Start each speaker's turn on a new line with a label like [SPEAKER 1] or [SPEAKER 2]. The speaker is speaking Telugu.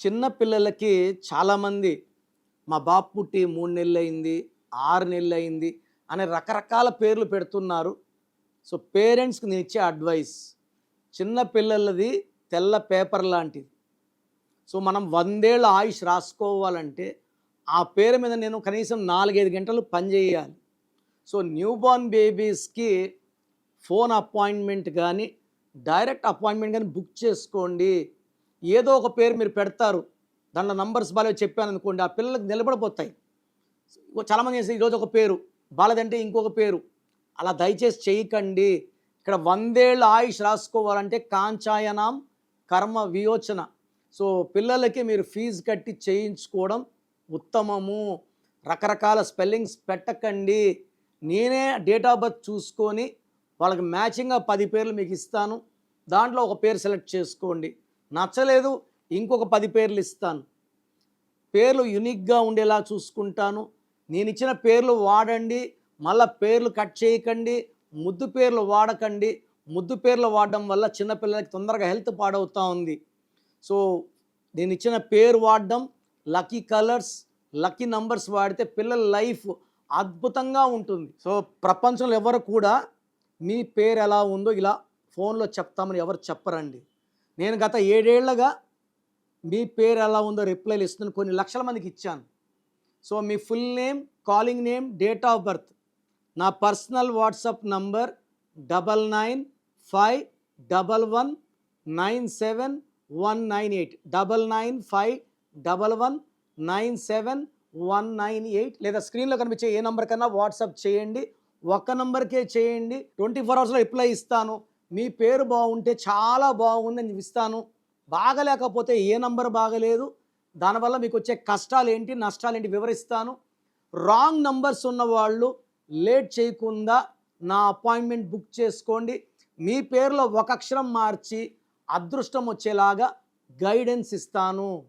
[SPEAKER 1] చిన్న పిల్లలకి చాలామంది మా బాబు పుట్టి 3 నెలలయింది, 6 నెలలయింది అనే రకరకాల పేర్లు పెడుతున్నారు. సో, పేరెంట్స్‌కి నేనిచ్చే అడ్వైస్ చిన్న పిల్లలది తెల్ల పేపర్ లాంటిది. సో, మనం 100 ఏళ్ల ఆయుష్ రాసుకోవాలంటే ఆ పేరు మీద నేను కనీసం 4, 5 గంటలు పని చేయాలి. సో, న్యూబార్న్ బేబీస్‌కి ఫోన్ అపాయింట్మెంట్ గానీ, డైరెక్ట్ అపాయింట్మెంట్ గానీ బుక్ చేసుకోండి. ఏదో ఒక పేరు మీరు పెడతారు. దాంట్లో నంబర్స్ బాలేవు చెప్పాననుకోండి, ఆ పిల్లలకి నిలబడిపోతాయి. చాలామంది చేసి ఈరోజు ఒక పేరు, బాలేదంటే ఇంకొక పేరు. అలా దయచేసి చేయకండి. ఇక్కడ 100 ఏళ్ల ఆయుష్ రాసుకోవాలంటే కాంచాయనాం కర్మ వియోచన. సో, పిల్లలకి మీరు ఫీజు కట్టి చేయించుకోవడం ఉత్తమము. రకరకాల స్పెల్లింగ్స్ పెట్టకండి. నేనే డేట్ ఆఫ్ బర్త్ చూసుకొని వాళ్ళకి మ్యాచింగ్‌గా 10 పేర్లు మీకు ఇస్తాను. దాంట్లో ఒక పేరు సెలెక్ట్ చేసుకోండి. నచ్చలేదు ఇంకొక 10 పేర్లు ఇస్తాను. పేర్లు యూనిక్‌గా ఉండేలా చూసుకుంటాను. నేనిచ్చిన పేర్లు వాడండి. మళ్ళా పేర్లు కట్ చేయకండి. ముద్దు పేర్లు వాడకండి. ముద్దు పేర్లు వాడడం వల్ల చిన్న పిల్లలకి తొందరగా హెల్త్ పాడవుతా ఉంది. సో, నేనిచ్చిన పేరు వాడడం, లక్కీ కలర్స్, లక్కీ నంబర్స్ వాడితే పిల్లల లైఫ్ అద్భుతంగా ఉంటుంది. సో, ప్రపంచంలో ఎవరు కూడా మీ పేరు ఎలా ఉందో ఇలా ఫోన్‌లో చెప్తామని ఎవరు చెప్పరండి. నేను గత 7 ఏళ్లుగా మీ పేరు ఎలా ఉందో రిప్లైలు ఇస్తున్నాను. కొన్ని లక్షల మందికి ఇచ్చాను. So, me full name, calling name, date of birth, నా పర్సనల్ వాట్సాప్ నంబర్ 9951197198 9951197198 లేదా స్క్రీన్‌లో కనిపించే ఏ నంబర్ కన్నా వాట్సాప్ చేయండి. ఒక్క నంబర్కే చేయండి. 24 అవర్స్‌లో రిప్లై ఇస్తాను. మీ పేరు బాగుంటే చాలా బాగుందని ఇస్తాను. బాగలేకపోతే ఏ నంబర్ బాగలేదు, దానివల్ల మీకు వచ్చే కష్టాలేంటి, నష్టాలేంటి వివరిస్తాను. రాంగ్ నంబర్స్ ఉన్నవాళ్ళు లేట్ చేయకుండా నా అపాయింట్మెంట్ బుక్ చేసుకోండి. మీ పేరులో ఒక అక్షరం మార్చి అదృష్టం వచ్చేలాగా గైడెన్స్ ఇస్తాను.